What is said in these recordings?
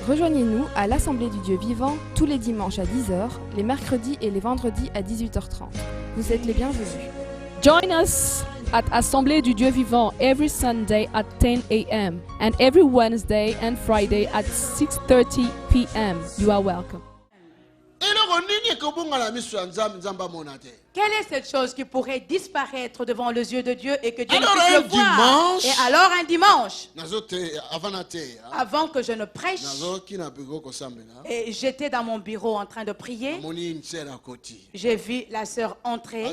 Rejoignez-nous à l'Assemblée du Dieu vivant tous les dimanches à 10h, les mercredis et les vendredis à 18h30. Vous êtes les bienvenus. Join us at Assemblée du Dieu vivant every Sunday at 10 a.m. and every Wednesday and Friday at 6:30 p.m. You are welcome. Quelle est cette chose qui pourrait disparaître devant les yeux de Dieu et que Dieu ne puisse le voir? Et alors un dimanche, avant que je ne prêche, et j'étais dans mon bureau en train de prier, j'ai vu la sœur entrer.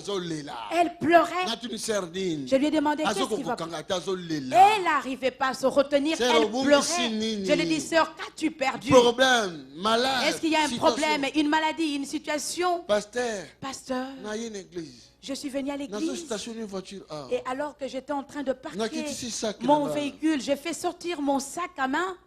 Elle pleurait. Je lui ai demandé qu'est-ce qui va pas. Elle n'arrivait pas à se retenir, elle pleurait. Je lui ai dit, sœur, qu'as-tu perdu? Est-ce qu'il y a un problème, une maladie, une situation? Pasteur, je suis venu à l'église et alors que j'étais en train de parquer mon véhicule, j'ai fait sortir mon sac à main.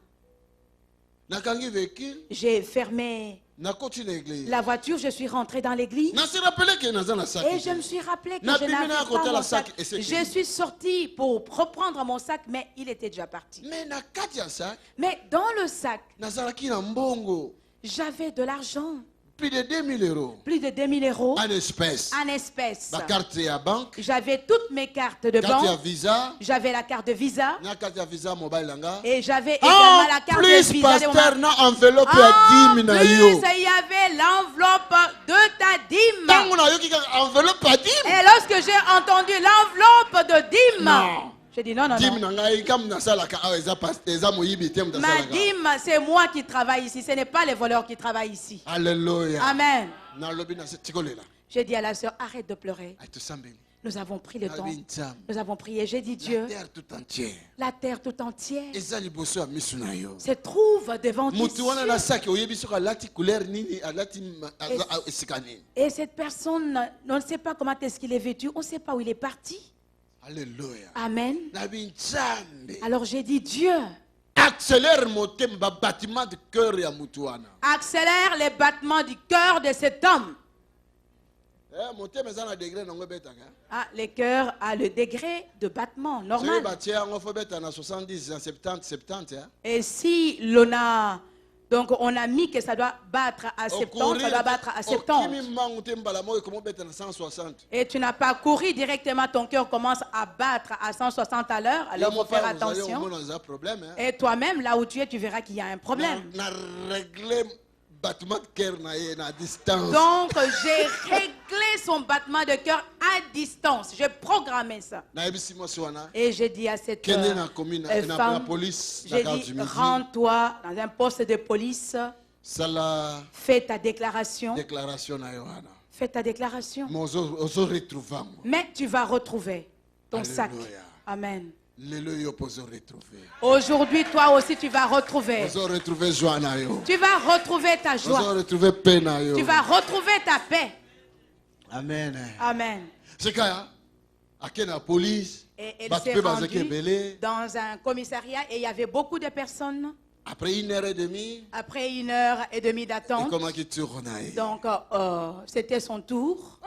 J'ai fermé la voiture, je suis rentré dans l'église et je me suis rappelé que je n'avais pas mon sac. Je suis sorti pour reprendre mon sac, mais il était déjà parti. Mais dans le sac, j'avais de l'argent. Plus de 2000 euros. Plus de 2000 euros. En espèces. En espèces. La carte à banque. J'avais toutes mes cartes de banque. Visa. J'avais la carte de Visa. Et j'avais également la carte de Visa. Pasteur, enveloppe à 10 000 euros. Il y avait l'enveloppe de ta dîme. Et lorsque j'ai entendu l'enveloppe de dîme, j'ai dit non. Ma dîme, c'est moi qui travaille ici. Ce n'est pas les voleurs qui travaillent ici. Alléluia. Amen. J'ai dit à la sœur, arrête de pleurer. Nous avons pris le temps. Nous avons prié. J'ai dit, Dieu, la terre tout entière se trouve devant tes cieux. Et cette personne, on ne sait pas comment est-ce qu'il est vêtu. On ne sait pas où il est parti. Alléluia. Amen. Alors j'ai dit, Dieu, accélère mon battement de cœur et Mutuana. Accélère les battements du cœur de cet homme. Ah, le cœur a le degré de battement normal. Et si l'on a... Donc on a mis que ça doit battre à 70, ça doit battre à 70. Et tu n'as pas couru directement, ton cœur commence à battre à 160 à l'heure. Alors il faut faire attention. Et toi-même, là où tu es, tu verras qu'il y a un problème. Donc j'ai réglé son battement de cœur à distance. J'ai programmé ça. Et j'ai dit à cette femme, j'ai dit, rends-toi dans un poste de police. Fais ta déclaration. Fais ta déclaration. Mais tu vas retrouver ton sac. Amen. Aujourd'hui, toi aussi, tu vas retrouver. Tu vas retrouver ta joie. Tu vas retrouver ta paix. Amen. Amen. Et elle s'est rendue dans un commissariat et il y avait beaucoup de personnes. Après 1h30. Après 1h30 d'attente. Donc, c'était son tour.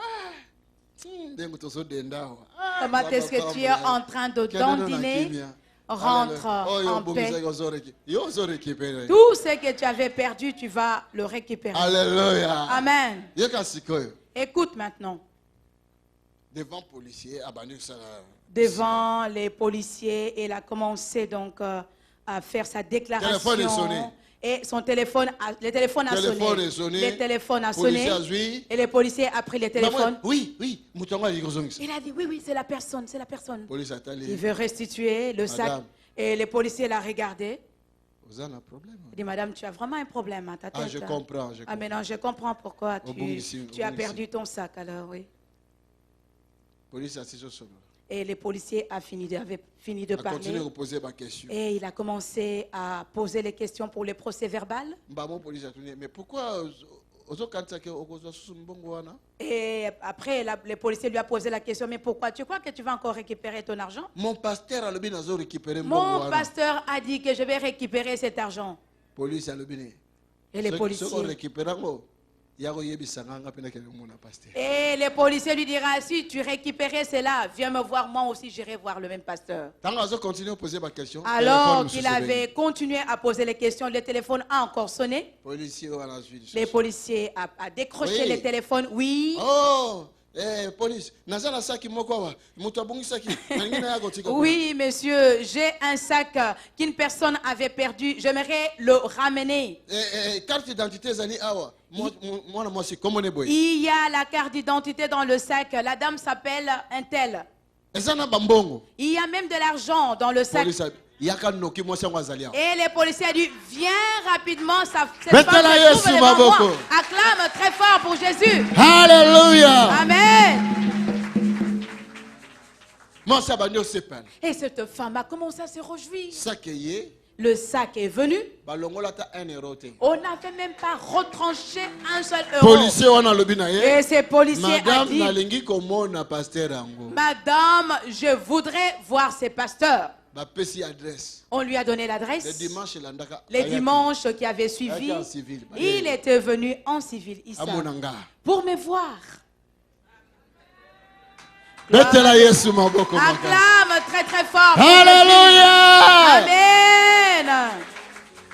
Comment est-ce que tu es en train de dandiner? Rentre en paix. Tout ce que tu avais perdu, tu vas le récupérer. Alléluia. Amen. Écoute maintenant. Devant les policiers, il a commencé donc à faire sa déclaration. Et son téléphone, le téléphone a sonné. Le téléphone a sonné. Et le policier a pris le téléphone. Oui. Il a dit oui, c'est la personne, c'est la personne. Il veut restituer le sac. Et le policier l'a regardé. Il dit, madame, tu as vraiment un problème à ta tête. Je comprends. Ah, mais non, je comprends pourquoi tu as perdu ton sac. Alors, oui. Et le policier avait fini de parler. Et il a commencé à poser les questions pour le procès verbal. Mais pourquoi? Et après, le policier lui a posé la question, mais pourquoi? Tu crois que tu vas encore récupérer ton argent? Mon pasteur a dit que je vais récupérer cet argent. Et les policiers, Et les policiers lui diront, si tu récupérais cela, viens me voir, moi aussi j'irai voir le même pasteur. Alors qu'il avait continué à poser les questions, le téléphone a encore sonné. Les policiers a décroché le téléphone. Oui. Oh, police. Oui, monsieur, j'ai un sac qu'une personne avait perdu. J'aimerais le ramener. Carte d'identité, il y a la carte d'identité dans le sac. La dame s'appelle un tel. Il y a même de l'argent dans le sac. Et les policiers disent, viens rapidement, cette femme se trouve devant moi. Acclame très fort pour Jésus. Alléluia. Amen. Et cette femme a commencé à se réjouir. Le sac est venu. On n'avait même pas retranché un seul euro. Et ces policiers ont dit, Madame, je voudrais voir ces pasteurs. On lui a donné l'adresse. Les dimanches qui avaient suivi, il était venu en civil ici pour me voir. Acclame très très fort. Alléluia. Amen.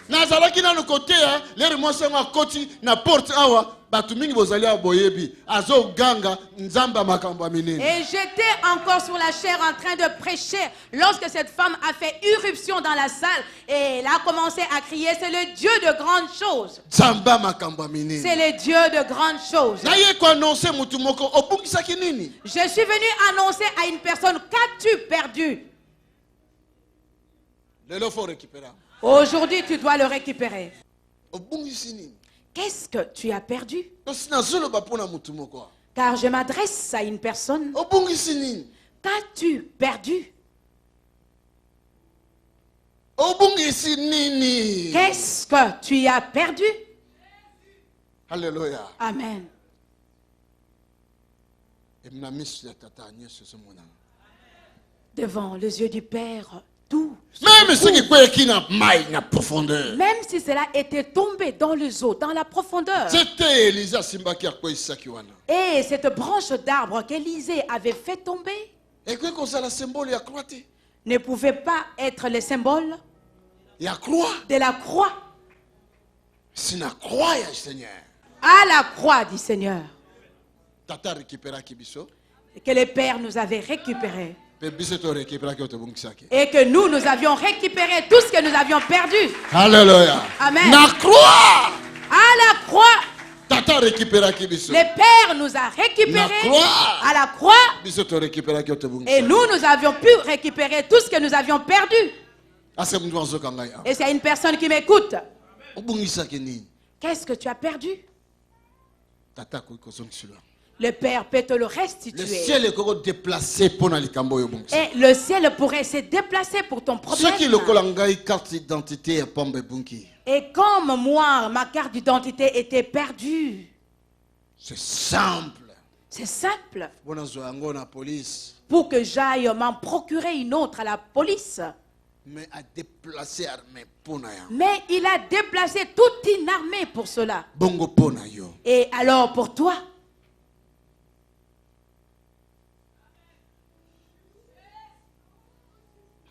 Nazalaki na le côté les remoissons à côté na porte awa batu mingi bozalia boyebi azo ganga nzamba makambo minene. Et j'étais encore sur la chair en train de prêcher lorsque cette femme a fait irruption dans la salle et elle a commencé à crier, c'est le Dieu de grandes choses. Nzamba makambo minene. C'est le Dieu de grandes choses. Na ye ko annoncer mutu moko obungisaki nini? Je suis venu annoncer à une personne, qu'as-tu perdu? Le faut récupérer. Aujourd'hui, tu dois le récupérer. Qu'est-ce que tu as perdu? Car je m'adresse à une personne. Qu'as-tu perdu? Qu'est-ce que tu as perdu? Alléluia. Amen. Devant les yeux du Père, tout. Même si cela était tombé dans les eaux, dans la profondeur. Et cette branche d'arbre qu'Élisée avait fait tomber ne pouvait pas être le symbole de la croix. À la croix du Seigneur. Que le Père nous avait récupéré. Et que nous avions récupéré tout ce que nous avions perdu. Alléluia. Amen. La croix. À la croix. Le Père nous a récupérés à la croix. Et nous avions pu récupérer tout ce que nous avions perdu. Et c'est une personne qui m'écoute. Qu'est-ce que tu as perdu? Le Père peut te le restituer. Et le ciel pourrait se déplacer pour ton problème. Et comme moi, ma carte d'identité était perdue. C'est simple. C'est simple. Pour que j'aille m'en procurer une autre à la police. Mais il a déplacé toute une armée pour cela. Et alors pour toi?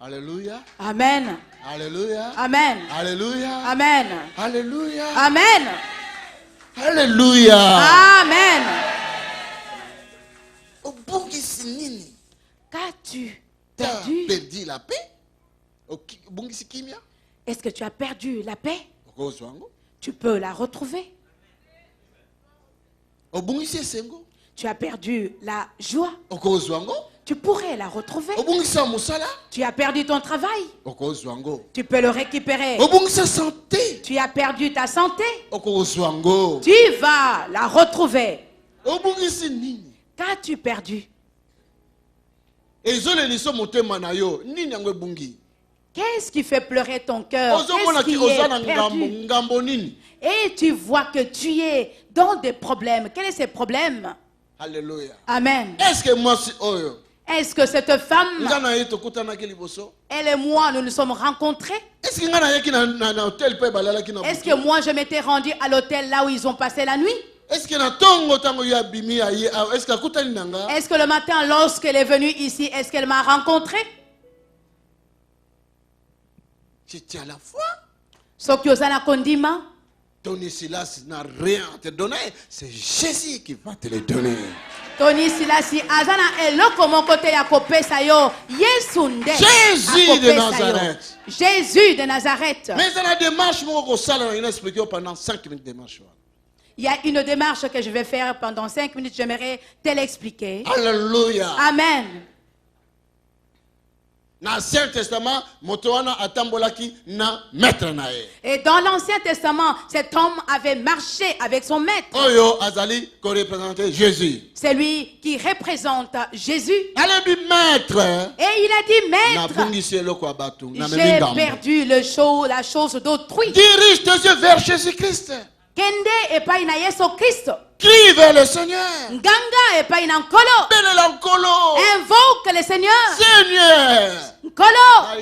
Alléluia. Amen. Alléluia. Amen. Alléluia. Amen. Alléluia. Amen. Alléluia. Amen. Qu'as-tu perdu? Perdu la paix? Est-ce que tu as perdu la paix? Tu peux la retrouver. Tu as perdu la joie. Tu pourrais la retrouver. Tu as perdu ton travail. Tu peux le récupérer. Tu as perdu ta santé. Tu vas la retrouver. Qu'as-tu perdu? Qu'est-ce qui fait pleurer ton cœur? Qu'est-ce qui est perdu? Et tu vois que tu es dans des problèmes. Quels sont ces problèmes? Alléluia. Amen. Est-ce que cette femme, elle et moi, nous nous sommes rencontrés? Est-ce que moi, je m'étais rendu à l'hôtel là où ils ont passé la nuit? Est-ce que le matin, lorsqu'elle est venue ici, est-ce qu'elle m'a rencontré? Tu tiens la foi. Tony Silas n'a rien à te donner. C'est Jésus qui va te le donner. Tony Silasi azana eloko moko te ya kopesa yo Yesu nde. Jésus de Nazareth. Jésus de Nazareth. Mais dans la démarche moko sala ina expliquer pendant 5 minutes de démarche. Il y a une démarche que je vais faire pendant 5 minutes, j'aimerais te l'expliquer. Alléluia. Amen. Dans l'Ancien Testament, motoana atambolaki na maître nae. Et dans l'Ancien Testament, cet homme avait marché avec son maître. Oyo azali ko représenter Jésus. C'est lui qui représente Jésus. Allez maître. Et il a dit maître. J'ai perdu la chose d'autrui. Dirige tes yeux vers Jésus-Christ. Kende et pas ina Yesu Christ. Crie vers le Seigneur. Nganga et pas ina nkolo. Invoque le Seigneur. Seigneur. Nkolo.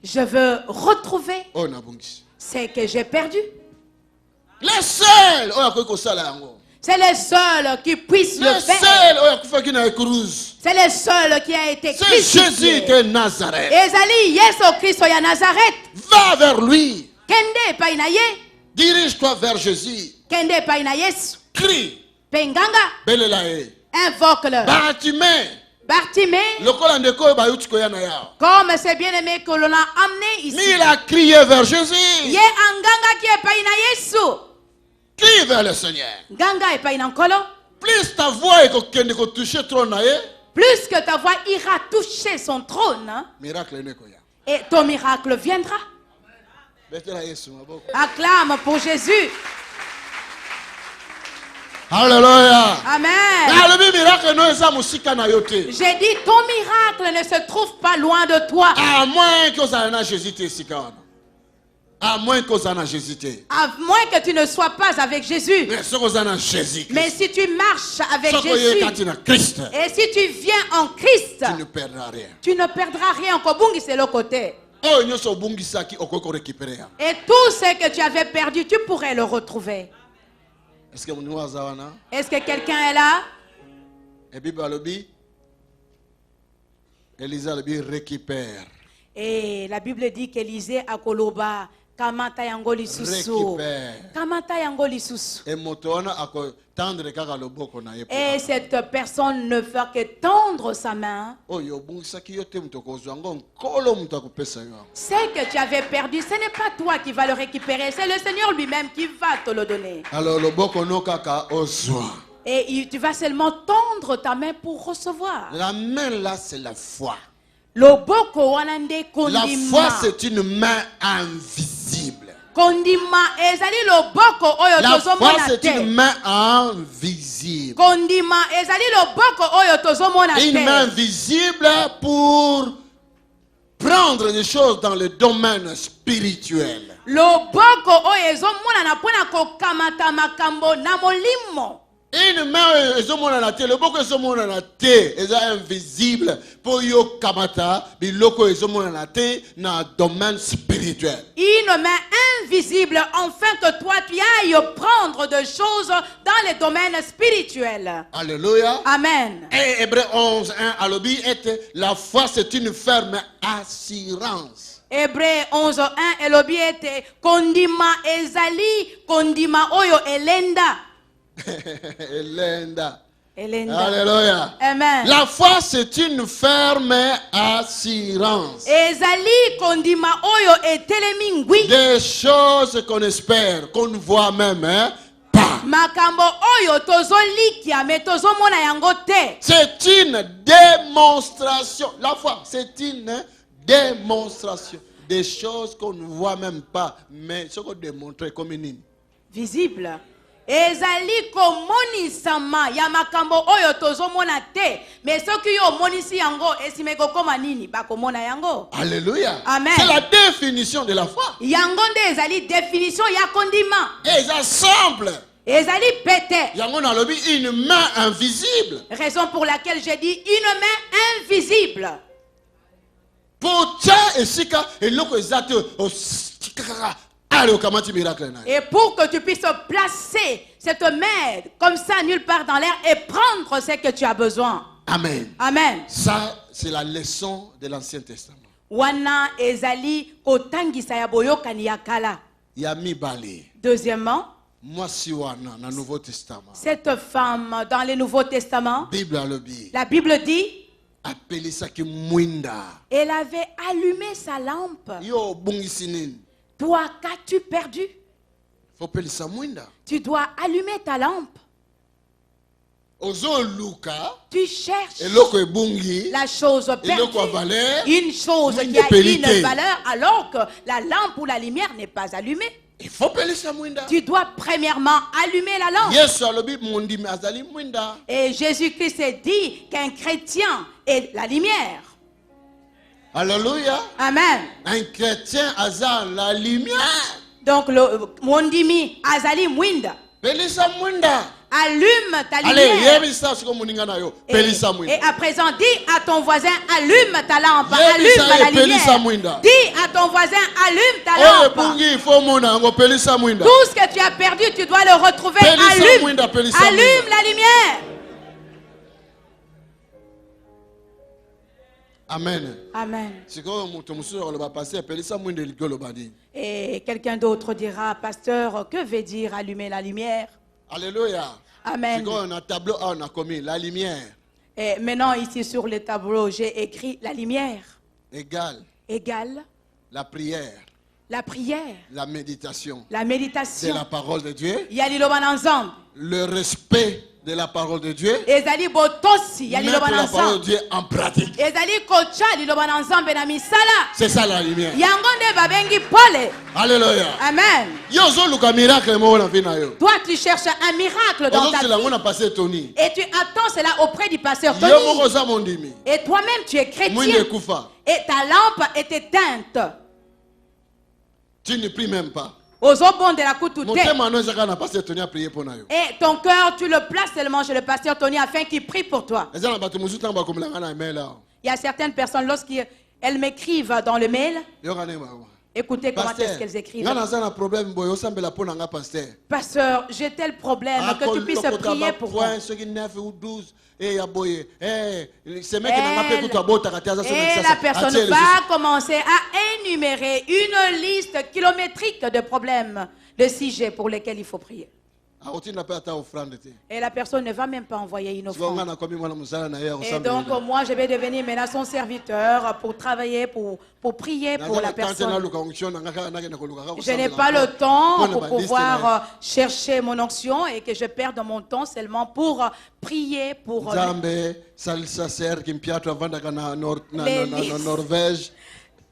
Je veux retrouver ce que j'ai perdu. Les seuls. C'est les seuls qui puissent le faire. C'est les seuls qui a été crucifié. C'est Jésus de Nazareth. Ezali Yesu Christ ya Nazareth. Va vers lui. Kende pa ina ye. Dirige-toi vers Jésus. Kende pa ina Yesu. Crie. Penganga. Belelae. Invoque-le. Bartimée. Comme c'est bien aimé que l'on a amené ici. Mais il a crié vers Jésus. Ye anganga qui est pa ina Yesu. Crie vers le Seigneur. Ganga et pas ina nkolo. Plus ta voix est toucher trône. Plus que ta voix ira toucher son trône. Miracle. Et ton miracle viendra. Acclame pour Jésus. Alléluia. Amen. J'ai dit ton miracle ne se trouve pas loin de toi. À moins que tu ne sois pas avec Jésus. Mais si tu marches avec Jésus, et si tu viens en Christ, tu ne perdras rien. Tu ne perdras rien. C'est le côté. Et tout ce que tu avais perdu, tu pourrais le retrouver. Est-ce que quelqu'un est là? Récupère. Et la Bible dit qu'Élisée a koloba. Kamata yango lisusu. Kamata yango lisusu. Et cette personne ne fait que tendre sa main. Ce que tu avais perdu, ce n'est pas toi qui vas le récupérer, c'est le Seigneur lui-même qui va te le donner. Et tu vas seulement tendre ta main pour recevoir. La main là, c'est la foi. La foi, c'est une main invisible. La foi, c'est une main invisible. Une main visible pour prendre des choses dans le domaine spirituel. Une main invisible pour yo kamata biloko ezomonanate na domaine spirituel. Une main invisible afin que toi tu ailles prendre des choses dans les domaines spirituels. Alléluia. Amen. Et Hébreux 11:1 alobi était la foi c'est une ferme assurance. Hébreux 11:1 elobi était kondima ezali kondima oyo elenda. Elenda. Alléluia. Amen. La foi c'est une ferme assurance. Ezali kondima oyo etelemingwi. Des choses qu'on espère, qu'on voit même pas. Makambo oyo tozolikia me tozomona yango te. C'est une démonstration. La foi c'est une démonstration des choses qu'on ne voit même pas, mais ce qu'on démontre comme une visible. Ezali komonisama ya makambo oyo tozomona te mais soki yo monisi yango esimeko koma nini bakomona yango. Alléluia. Amen. C'est la définition de la foi. Yango nde ezali définition ya kondima. Et ça semble. Ezali pete. Yango na lobi une main invisible. Raison pour laquelle j'ai dit une main invisible. Pour ça et sika et loko ezate Et pour que tu puisses placer cette main comme ça nulle part dans l'air et prendre ce que tu as besoin. Amen. Amen. Ça, c'est la leçon de l'Ancien Testament. Wana ezali kotangisa ya boyokani ya kala. Deuxièmement, Deuxièmement, cette femme dans le Nouveau Testament, la Bible dit, elle avait allumé sa lampe. Toi, qu'as-tu perdu? Tu dois allumer ta lampe. Tu cherches la chose perdue, une chose qui a une valeur, alors que la lampe ou la lumière n'est pas allumée. Tu dois premièrement allumer la lampe. Et Jésus-Christ dit qu'un chrétien est la lumière. Alléluia. Amen. Un chrétien a la lumière. Donc le mondimi azali mwinda. Allume ta lumière. Et à présent, dis à ton voisin, allume ta lampe, allume la lumière. Dis à ton voisin, allume ta lampe. Tout ce que tu as perdu, tu dois le retrouver. Allume la lumière. Amen. Amen. Et quelqu'un d'autre dira, pasteur, que veut dire allumer la lumière? Alléluia. Amen. La lumière. Et maintenant, ici sur le tableau, j'ai écrit la lumière. Égale. La prière. La prière. La méditation. La méditation. De la parole de Dieu. Le respect de la parole de Dieu. Mettre la parole de Dieu en pratique. C'est ça la lumière. Alléluia. Amen. Toi, tu cherches un miracle dans ta vie. Et tu attends cela auprès du pasteur Tony. Et toi-même, tu es chrétien. Et ta lampe est éteinte. Tu ne pries même pas. Et ton cœur, tu le places seulement chez le pasteur Tony afin qu'il prie pour toi. Il y a certaines personnes, lorsqu'elles m'écrivent dans le mail, écoutez comment est-ce qu'elles écrivent. Pasteur, j'ai tel problème que tu puisses prier pour moi. Et la personne va commencer à énumérer une liste kilométrique de problèmes, de sujets pour lesquels il faut prier. Et la personne ne va même pas envoyer une offrande. Et donc moi je vais devenir maintenant son serviteur pour travailler, pour prier pour la personne. Je n'ai pas le temps pour pouvoir chercher mon onction et que je perde mon temps seulement pour prier pour Norvège.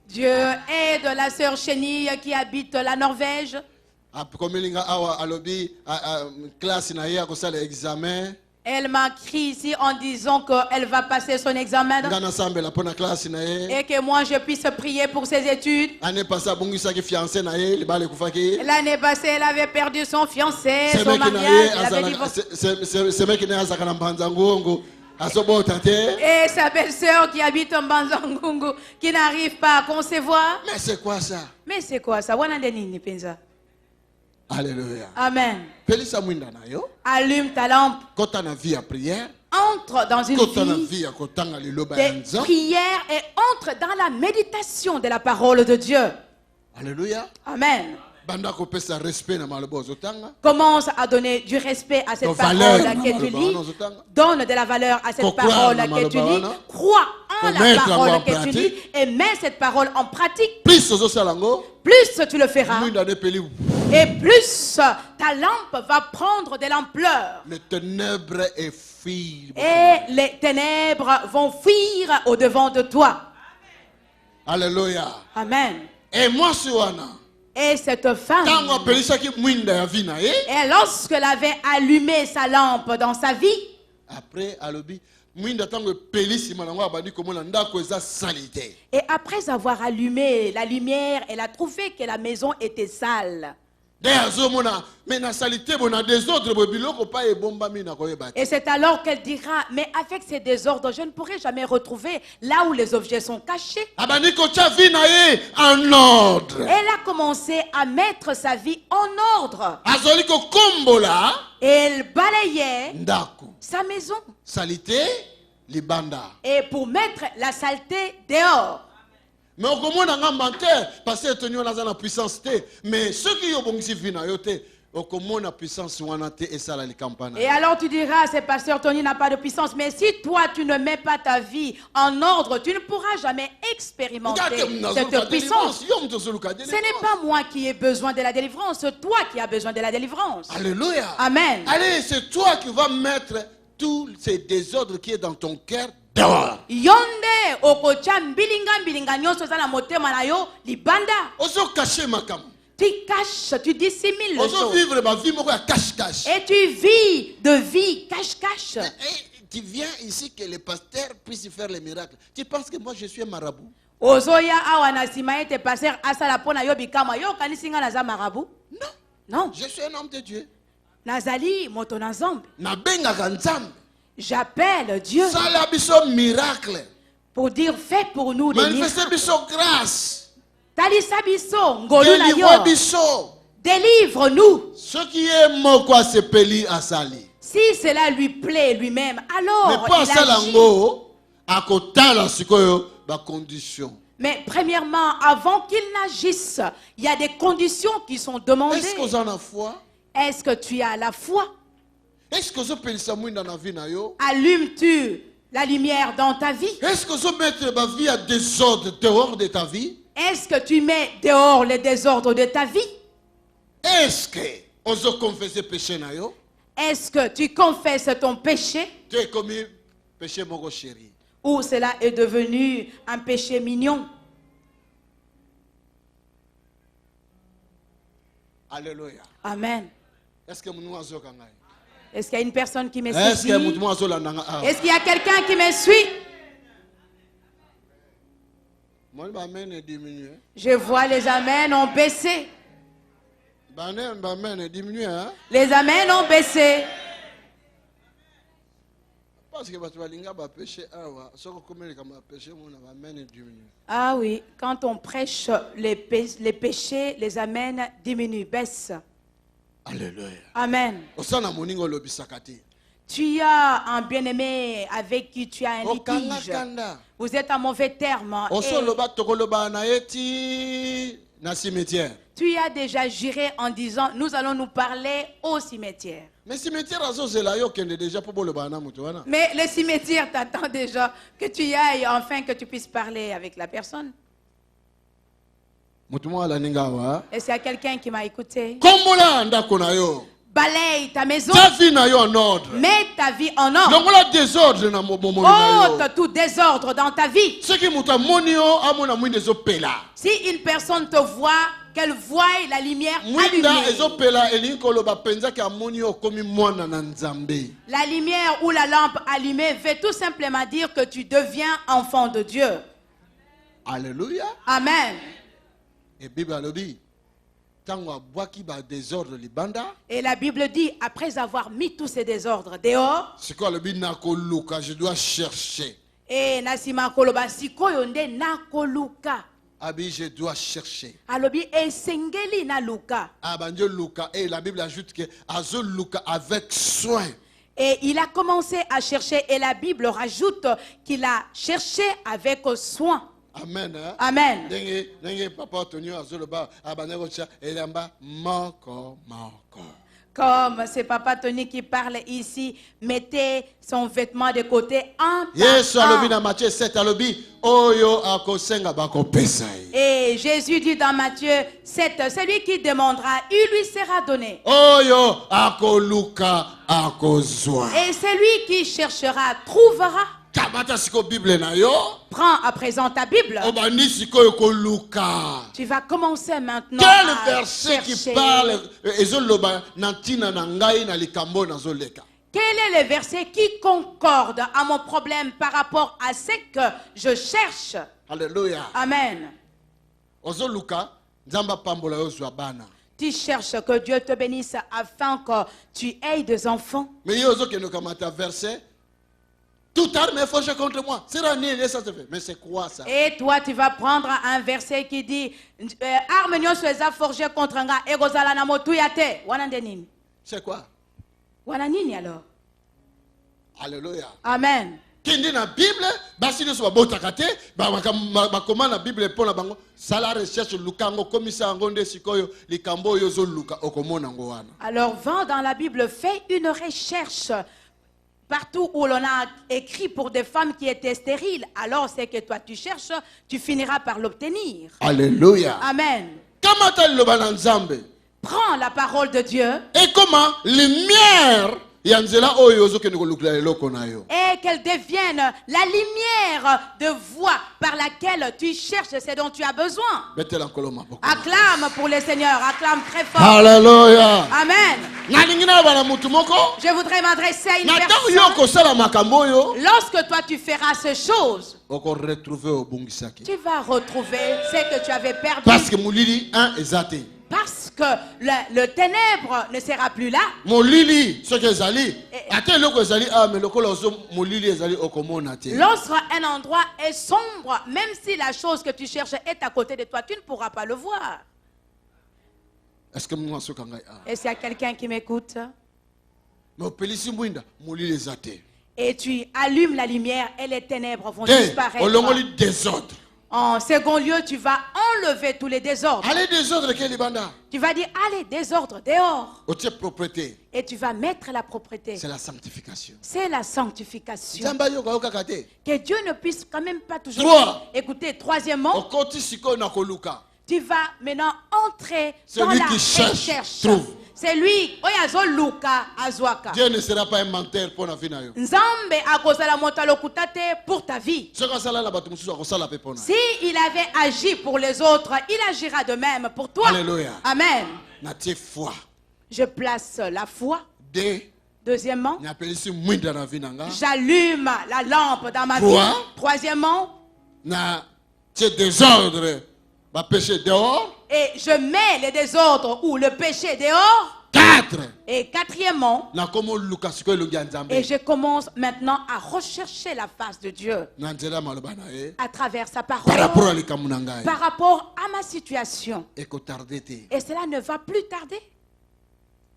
Dieu aide la sœur Chenille qui habite la Norvège. Elle m'a écrit ici en disant qu'elle va passer son examen et que moi je puisse prier pour ses études. L'année passée, elle avait perdu son fiancé, son mariage, elle avait divorcé. Et sa belle-sœur qui habite en Banzangungu, qui n'arrive pas à concevoir. Mais c'est quoi ça? Alléluia. Amen. Allume ta lampe. Entre dans une vie de prière et entre dans la méditation de la parole de Dieu. Alléluia. Amen. Commence à donner du respect à cette parole que tu lis. Donne de la valeur à cette parole que tu lis. Crois en la parole que tu lis et mets cette parole en pratique. Plus tu le feras et plus ta lampe va prendre de l'ampleur. Et les ténèbres vont fuir au-devant de toi. Alléluia. Amen. Et moi, et cette femme, et lorsqu'elle avait allumé sa lampe dans sa vie, après, et après avoir allumé la lumière, elle a trouvé que la maison était sale. Et c'est alors qu'elle dira, mais avec ces désordres, je ne pourrai jamais retrouver là où les objets sont cachés. Elle a commencé à mettre sa vie en ordre. Et elle balayait sa maison. Salité, libanda. Et pour mettre la saleté dehors. Mais au comment on a menteur parce que tenu on a la puissance té mais ceux qui ont bon si vina yoté au comment la puissance wana té et ça la campagne. Et alors tu diras c'est pasteur Tony n'a pas de puissance mais si toi tu ne mets pas ta vie en ordre tu ne pourras jamais expérimenter cette puissance. Ce n'est pas moi qui ai besoin de la délivrance, c'est toi qui as besoin de la délivrance. Alléluia. Amen. Allez, c'est toi qui vas mettre tous ces désordres qui est dans ton cœur dehors. Yonde okocha mbilinga nyonso za na motema na yo libanda. Ozo cacher makam. Tu caches, tu dissimules les choses. Vivre ma vie cache-cache. Et tu vis de vie cache-cache. Tu viens ici que les pasteurs puissent faire les miracles. Tu penses que moi je suis un marabout? Ozoya awa na sima ete pasteur asala pona yo bikama yo kanisinga na za marabout? Non. Non. Je suis un homme de Dieu. Nazali moto na nzambe. Na benga nzambe. J'appelle Dieu miracle. Pour dire fais pour nous des miracles. Grâce. Délivre-nous. Ce qui est moko se peli asali. Si cela lui plaît lui-même, alors mais premièrement, avant qu'il n'agisse, il y a des conditions qui sont demandées. Est-ce que vous en avez foi? Est-ce que tu as la foi? Est-ce que vous pensez dans la vie? Allumes-tu la lumière dans ta vie? Est-ce que vous mettez ma vie à désordre dehors de ta vie? Est-ce que tu mets dehors les désordres de ta vie? Est-ce que vous confessez péché? Est-ce que tu confesses ton péché? Tu es commis péché mon chéri. Ou cela est devenu un péché mignon? Alléluia. Amen. Est-ce que nous avons Est-ce qu'il y a une personne qui me suit? Est-ce qu'il y a quelqu'un qui me suit? Je vois les amens ont baissé. Les amens ont baissé. Ah oui, quand on prêche les péchés, les amens diminuent, baissent. Alléluia. Amen. Tu as un bien-aimé avec qui tu as un litige. Vous êtes en mauvais terme. Tu as déjà juré en disant nous allons nous parler au cimetière. Mais le cimetière t'attend déjà que tu y ailles afin que tu puisses parler avec la personne. Est-ce qu'il y a quelqu'un qui m'a écouté? Balaye ta maison. Mets ta vie en ordre. Ôte tout désordre dans ta vie. Si une personne te voit, qu'elle voie la lumière allumée. La lumière ou la lampe allumée veut tout simplement dire que tu deviens enfant de Dieu. Alléluia. Amen. Et la Bible dit, après avoir mis tous ces désordres dehors, je dois chercher. Et Nasima Koloba Sikoyonde Nakoluka. Je dois chercher. Alobi esengeli na luka. Et la Bible ajoute que azo luka avec soin. Et il a commencé à chercher et la Bible rajoute qu'il a cherché avec soin. Amen. Hein? Amen. Comme c'est Papa Tony qui parle ici, mettez son vêtement de côté un par un. Et Jésus dit dans Matthieu 7, celui qui demandera, il lui sera donné. Et celui qui cherchera, trouvera. Prends à présent ta Bible. Tu vas commencer maintenant à verset qui parle Quel est le verset qui concorde à mon problème par rapport à ce que je cherche? Alléluia. Amen. Tu cherches que Dieu te bénisse afin que tu aies des enfants. Mais il y a aussi un verset. Toute arme est forgée contre moi. Mais c'est quoi ça? Et toi, tu vas prendre un verset qui dit arme nyonso eza forgée contre nga ekozala na motuya te. Wana nde nini? C'est quoi? Wana nini alors? Alléluia. Amen. Kindi na Bible, basi nyonso babotaka te, bakoma na Bible pona bango, sala recherche lukango komisa ngo nde sikoyo likambo oyo zo luka okomona ngo wana. Alors va dans la Bible, fais une recherche. Partout où l'on a écrit pour des femmes qui étaient stériles, alors c'est que toi tu cherches, tu finiras par l'obtenir. Alléluia. Amen. Prends la parole de Dieu. Et comment lumière et qu'elle devienne la lumière de voie par laquelle tu cherches ce dont tu as besoin. Acclame pour le Seigneur, acclame très fort. Alléluia. Amen. Je voudrais m'adresser à une personne. Lorsque toi tu feras ces choses, tu vas retrouver ce que tu avais perdu. Parce que Moulili 1 est athée. Parce que le ténèbre ne sera plus là. Lorsqu'un endroit est sombre, même si la chose que tu cherches est à côté de toi, tu ne pourras pas le voir. Est-ce qu'il y a quelqu'un qui m'écoute? Et tu allumes la lumière et les ténèbres vont disparaître. En second lieu, tu vas enlever tous les désordres. Allez, désordre, tu vas dire, allez, désordre, dehors. Propreté. Et tu vas mettre la propreté. C'est la sanctification. C'est la sanctification. Que Dieu ne puisse quand même pas toujours... Écoutez, troisièmement, tu vas maintenant entrer dans la recherche. Trouve. C'est lui. Dieu ne sera pas un menteur pour la vie. Pour ta vie. Si il avait agi pour les autres, il agira de même pour toi. Alléluia. Amen. Je place la foi. Deuxièmement, j'allume la lampe dans ma vie. Troisièmement, désordre. Péché dehors. Et je mets le désordre ou le péché dehors. 4. Et quatrièmement, et je commence maintenant à rechercher la face de Dieu à travers sa parole par rapport à ma situation. Et cela ne va plus tarder.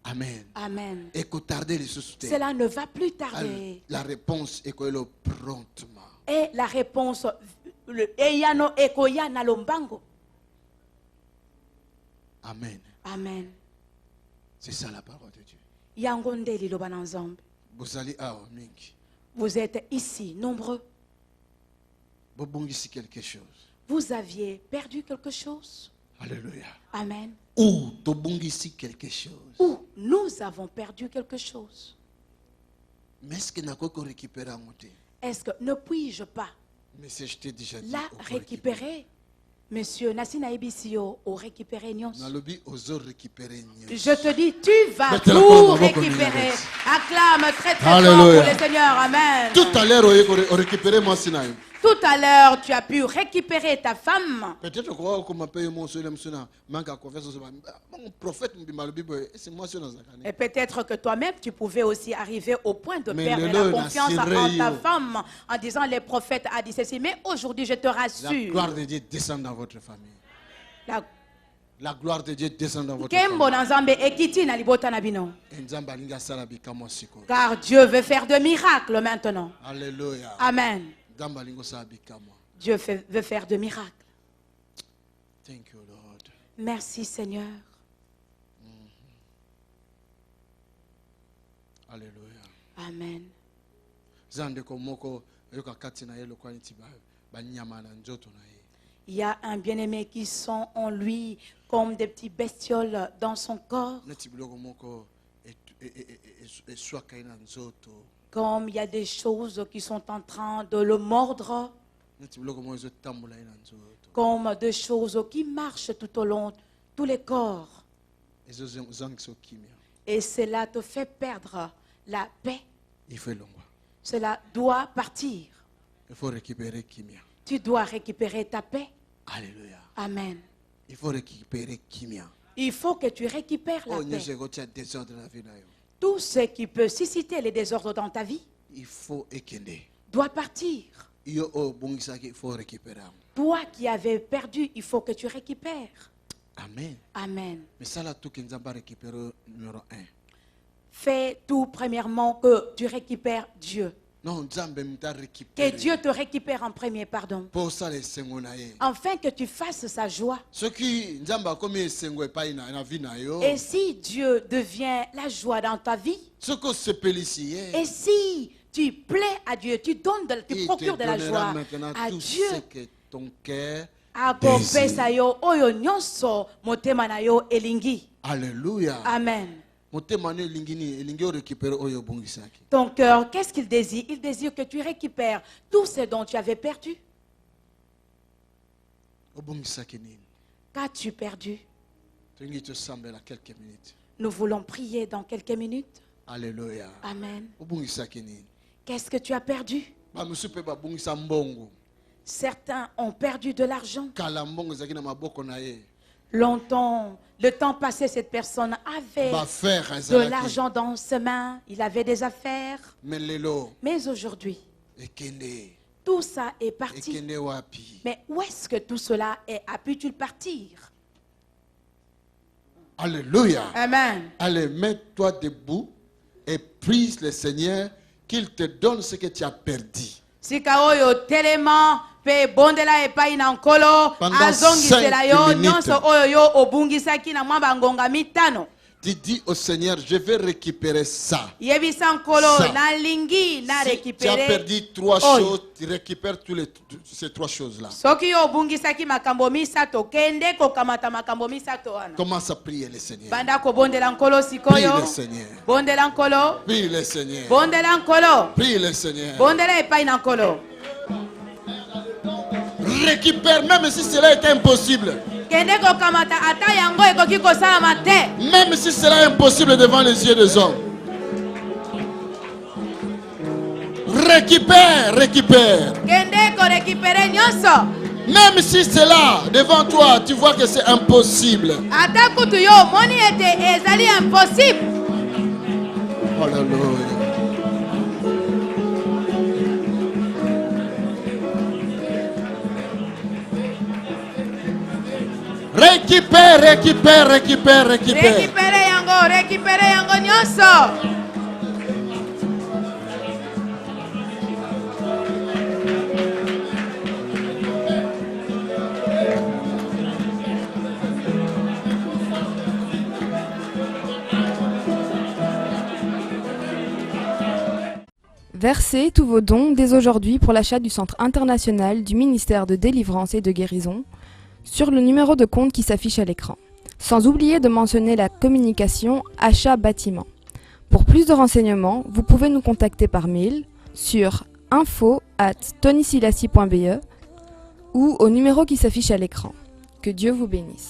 Amen. Amen. Cela ne va plus tarder. La réponse est promptement. Et la réponse eyano ekoyana lombango. Amen. Amen. C'est ça la parole de Dieu. Vous êtes ici, nombreux. Vous aviez perdu quelque chose. Alléluia. Amen. Ou quelque chose. Ou nous avons perdu quelque chose. Mais est-ce que ne puis-je pas la récupérer? Monsieur Nassina Ebisio au récupérer Nyons. Je te dis, tu vas tout récupérer. Acclame très très fort pour le Seigneur. Amen. Tout à l'heure, on récupérer moi Sinaï. Tout à l'heure, tu as pu récupérer ta femme. Peut-être et peut-être que toi-même, tu pouvais aussi arriver au point de perdre la confiance en ta femme en disant les prophètes a dit ceci. Mais aujourd'hui, je te rassure. La gloire de Dieu descend dans votre famille. La gloire de Dieu descend dans votre famille. Car Dieu veut faire de miracles maintenant. Alléluia. Amen. Dieu veut faire de miracles. Thank you, Lord. Merci Seigneur. Alléluia. Amen. Il y a un bien-aimé qui sent en lui comme des petits bestioles dans son corps. Comme il y a des choses qui sont en train de le mordre. Comme des choses qui marchent tout au long, tous les corps. Et cela te fait perdre la paix. Cela doit partir. Il faut récupérer Kimia. Tu dois récupérer ta paix. Alléluia. Amen. Il faut récupérer Kimia. Il faut que tu récupères la paix. Tout ce qui peut susciter les désordres dans ta vie doit partir. Toi qui avais perdu, il faut que tu récupères. Amen. Amen. Mais ça là, tout numéro 1. Fais tout premièrement que tu récupères Dieu. Non, que Dieu te récupère en premier, pardon. Afin que tu fasses sa joie. Et si Dieu devient la joie dans ta vie, et si tu plais à Dieu, tu procures de la joie à Dieu, Alléluia. Amen. Ton cœur, qu'est-ce qu'il désire? Il désire que tu récupères tout ce dont tu avais perdu. Qu'as-tu perdu? Nous voulons prier dans quelques minutes. Alléluia. Amen. Qu'est-ce que tu as perdu? Certains ont perdu de l'argent. Longtemps, le temps passé, cette personne avait de l'argent dans ses mains, il avait des affaires. Mais aujourd'hui, tout ça est parti. Mais où est-ce que tout cela a pu-t-il partir? Alléluia. Amen. Allez, mets-toi debout et prie le Seigneur qu'il te donne ce que tu as perdu. Pendant 5 minutes, tu dis au Seigneur, je vais récupérer ça. Tu as perdu 3 choses, tu récupères ces 3 choses-là. Commence à prier le Seigneur. Prie le Seigneur. Prie le Seigneur. Prie le Seigneur. Récupère même si cela est impossible. Même si cela est impossible devant les yeux des hommes. Récupère. Même si c'est là, devant toi, tu vois que c'est impossible. Alléluia. Récupère. Récupérez yango nyonso. Versez tous vos dons dès aujourd'hui pour l'achat du Centre international du ministère de délivrance et de guérison sur le numéro de compte qui s'affiche à l'écran. Sans oublier de mentionner la communication achat bâtiment. Pour plus de renseignements, vous pouvez nous contacter par mail sur info@tonysilassi.be ou au numéro qui s'affiche à l'écran. Que Dieu vous bénisse.